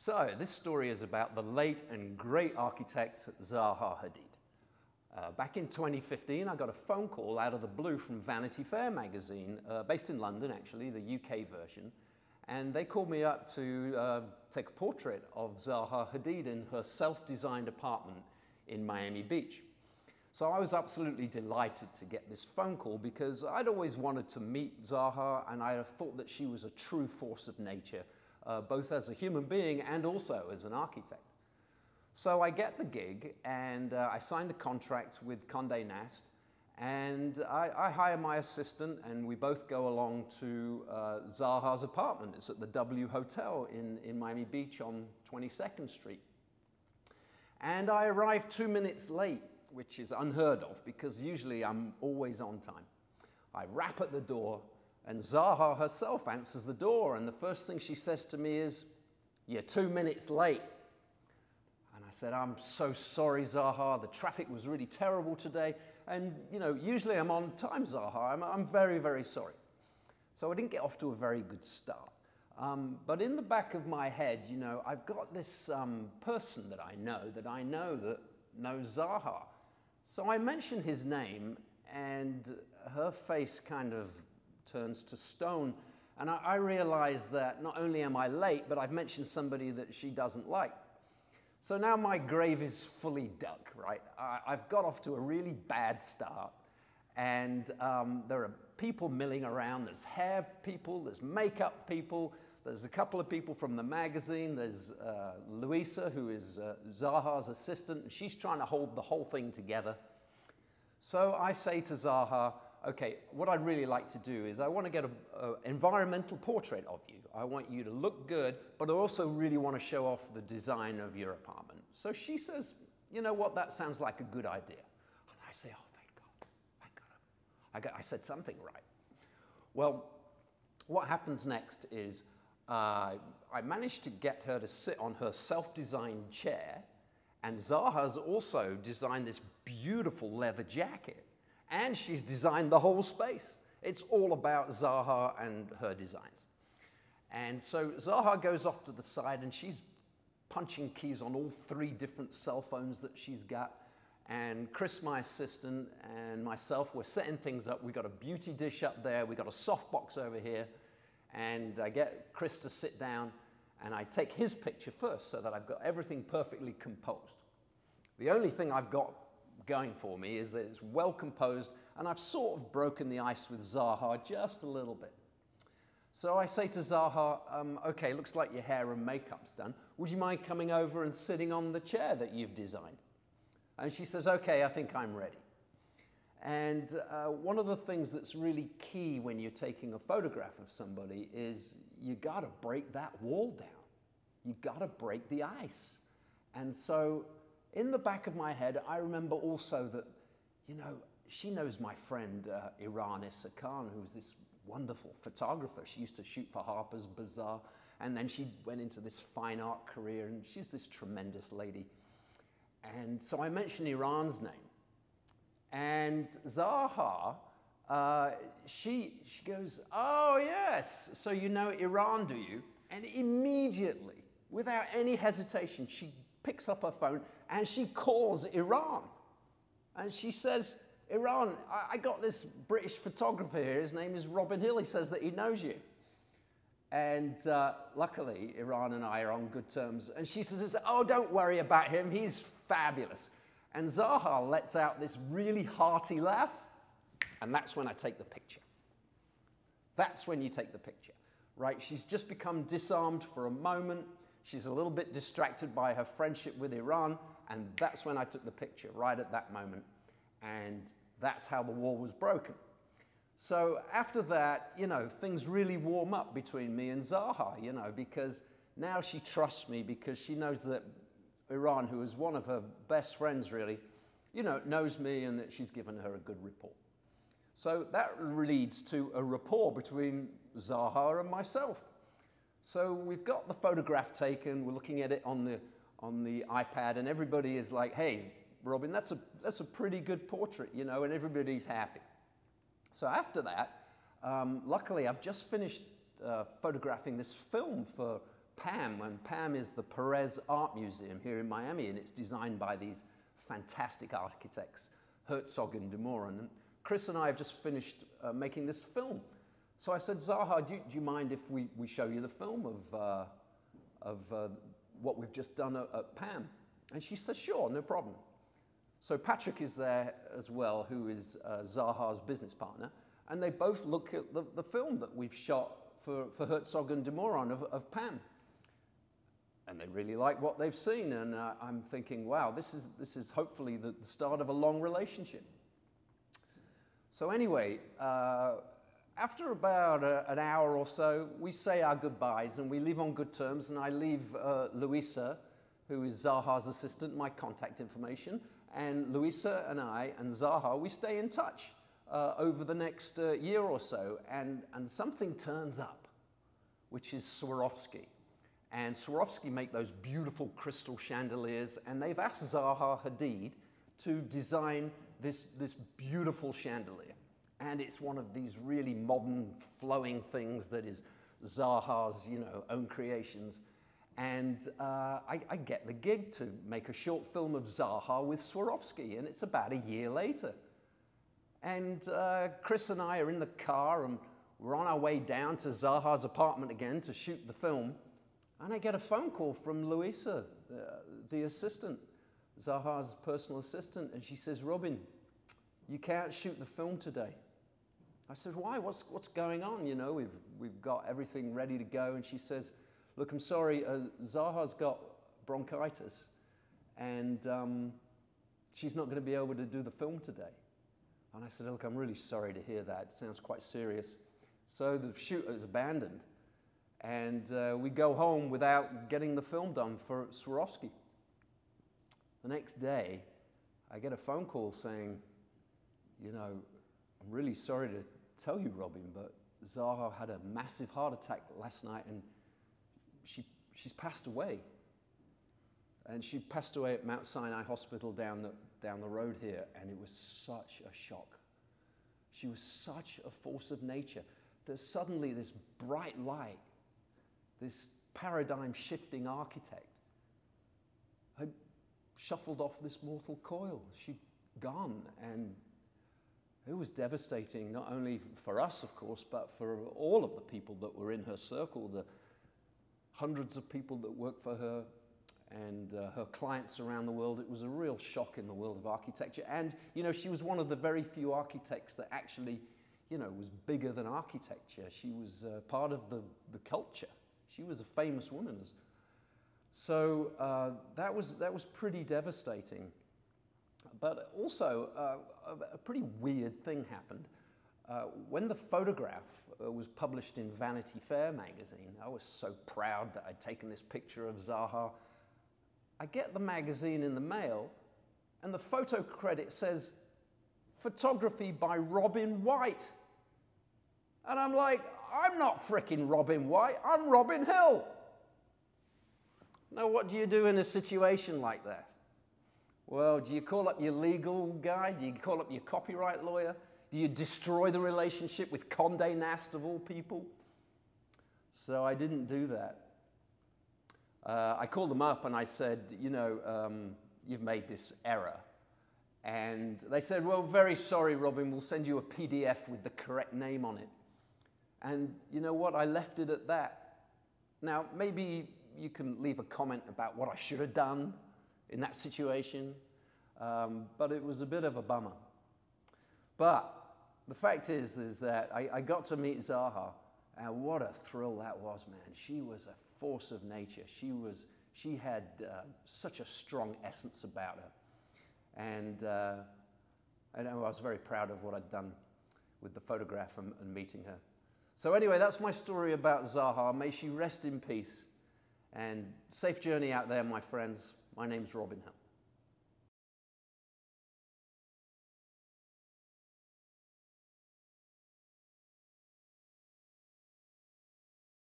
So, this story is about the late and great architect Zaha Hadid. Back in 2015, I got a phone call out of the blue from Vanity Fair magazine, based in London actually, the UK version, and they called me up to take a portrait of Zaha Hadid in her self-designed apartment in Miami Beach. So I was absolutely delighted to get this phone call because I'd always wanted to meet Zaha, and I thought that she was a true force of nature, both as a human being and also as an architect. So I get the gig and I signed the contract with Condé Nast, and I hire my assistant and we both go along to Zaha's apartment. It's at the W Hotel in Miami Beach on 22nd Street. And I arrived 2 minutes late, which is unheard of because usually I'm always on time. I rap at the door and Zaha herself answers the door, and the first thing she says to me is, "You're 2 minutes late." And I said, "I'm so sorry, Zaha. The traffic was really terrible today. And, you know, usually I'm on time, Zaha. I'm very, very sorry." So I didn't get off to a very good start. But in the back of my head, you know, I've got this person that I know that knows Zaha. So I mention his name and her face kind of turns to stone. And I realize that not only am I late, but I've mentioned somebody that she doesn't like. So now my grave is fully dug, right? I've got off to a really bad start. And there are people milling around. There's hair people, there's makeup people, there's a couple of people from the magazine. There's Louisa, who is Zaha's assistant, and she's trying to hold the whole thing together. So I say to Zaha, "Okay, what I'd really like to do is I want to get an environmental portrait of you. I want you to look good, but I also really want to show off the design of your apartment." So she says, "You know what, that sounds like a good idea." And I say, "Oh, thank God. I said something right." Well, what happens next is I managed to get her to sit on her self-designed chair, and Zaha's also designed this beautiful leather jacket. And she's designed the whole space. It's all about Zaha and her designs. And so Zaha goes off to the side and she's punching keys on all 3 different cell phones that she's got. And Chris, my assistant, and myself, we're setting things up. We've got a beauty dish up there. We've got a softbox over here. And I get Chris to sit down and I take his picture first so that I've got everything perfectly composed. The only thing I've got going for me is that it's well composed, and I've sort of broken the ice with Zaha just a little bit. So I say to Zaha, "Okay, looks like your hair and makeup's done. Would you mind coming over and sitting on the chair that you've designed?" And she says, "Okay, I think I'm ready." And one of the things that's really key when you're taking a photograph of somebody is you gotta break that wall down. You gotta break the ice. And so in the back of my head, I remember also that, you know, she knows my friend Iran Issa Khan, who's this wonderful photographer. She used to shoot for Harper's Bazaar, and then she went into this fine art career, and she's this tremendous lady. And so I mentioned Iran's name. And Zaha, she goes, "Oh, yes, so you know Iran, do you?" And immediately, without any hesitation, she picks up her phone and she calls Iran. And she says, "Iran, I got this British photographer here. His name is Robin Hill. He says that he knows you." And luckily, Iran and I are on good terms. And she says, "Oh, don't worry about him. He's fabulous." And Zaha lets out this really hearty laugh. And that's when I take the picture. That's when you take the picture, right? She's just become disarmed for a moment. She's a little bit distracted by her friendship with Iran, and that's when I took the picture, right at that moment. And that's how the wall was broken. So after that, you know, things really warm up between me and Zaha, you know, because now she trusts me because she knows that Iran, who is one of her best friends really, you know, knows me and that she's given her a good report. So that leads to a rapport between Zaha and myself. So we've got the photograph taken, we're looking at it on the iPad, and everybody is like, "Hey, Robin, that's a pretty good portrait," you know, and everybody's happy. So after that, luckily I've just finished photographing this film for PAM, and PAM is the Perez Art Museum here in Miami, and it's designed by these fantastic architects, Herzog and de Moran. And Chris and I have just finished making this film. So I said, Zaha, do you mind if we show you the film of what we've just done at PAM? And she said, sure, no problem. So Patrick is there as well, who is Zaha's business partner, and they both look at the film that we've shot for Herzog and de Moran of PAM. And they really like what they've seen, and I'm thinking, wow, this is hopefully the start of a long relationship. So anyway, after about an hour or so, we say our goodbyes and we leave on good terms, and I leave Louisa, who is Zaha's assistant, my contact information, and Louisa and I and Zaha, we stay in touch over the next year or so, and something turns up, which is Swarovski. And Swarovski make those beautiful crystal chandeliers, and they've asked Zaha Hadid to design this beautiful chandelier. And it's one of these really modern, flowing things that is Zaha's, own creations. And I get the gig to make a short film of Zaha with Swarovski, and it's about a year later. And Chris and I are in the car, and we're on our way down to Zaha's apartment again to shoot the film. And I get a phone call from Louisa, the assistant, Zaha's personal assistant, and she says, Robin, you can't shoot the film today. I said, why? What's going on? We've got everything ready to go. And she says, look, I'm sorry, Zaha's got bronchitis, and she's not going to be able to do the film today. And I said, look, I'm really sorry to hear that. It sounds quite serious. So the shoot is abandoned. And we go home without getting the film done for Swarovski. The next day, I get a phone call saying, I'm really sorry to tell you, Robin, but Zaha had a massive heart attack last night, and she's passed away. And she passed away at Mount Sinai Hospital down the road here, and it was such a shock. She was such a force of nature that suddenly this bright light, this paradigm-shifting architect, had shuffled off this mortal coil. She'd gone, and it was devastating, not only for us, of course, but for all of the people that were in her circle, the hundreds of people that worked for her and her clients around the world. It was a real shock in the world of architecture. And, she was one of the very few architects that actually, was bigger than architecture. She was part of the culture. She was a famous woman. So that was pretty devastating. But also, a pretty weird thing happened. When the photograph was published in Vanity Fair magazine, I was so proud that I'd taken this picture of Zaha. I get the magazine in the mail, and the photo credit says, photography by Robin White. And I'm like, I'm not frickin' Robin White, I'm Robin Hill. Now, what do you do in a situation like that? Well, do you call up your legal guy? Do you call up your copyright lawyer? Do you destroy the relationship with Condé Nast of all people? So I didn't do that. I called them up and I said, you've made this error. And they said, well, very sorry, Robin, we'll send you a PDF with the correct name on it. And you know what? I left it at that. Now, maybe you can leave a comment about what I should have done in that situation, but it was a bit of a bummer. But the fact is that I got to meet Zaha, and what a thrill that was, man. She was a force of nature. She had such a strong essence about her. And I was very proud of what I'd done with the photograph and meeting her. So anyway, that's my story about Zaha. May she rest in peace. And safe journey out there, my friends. My name's Robin Hill.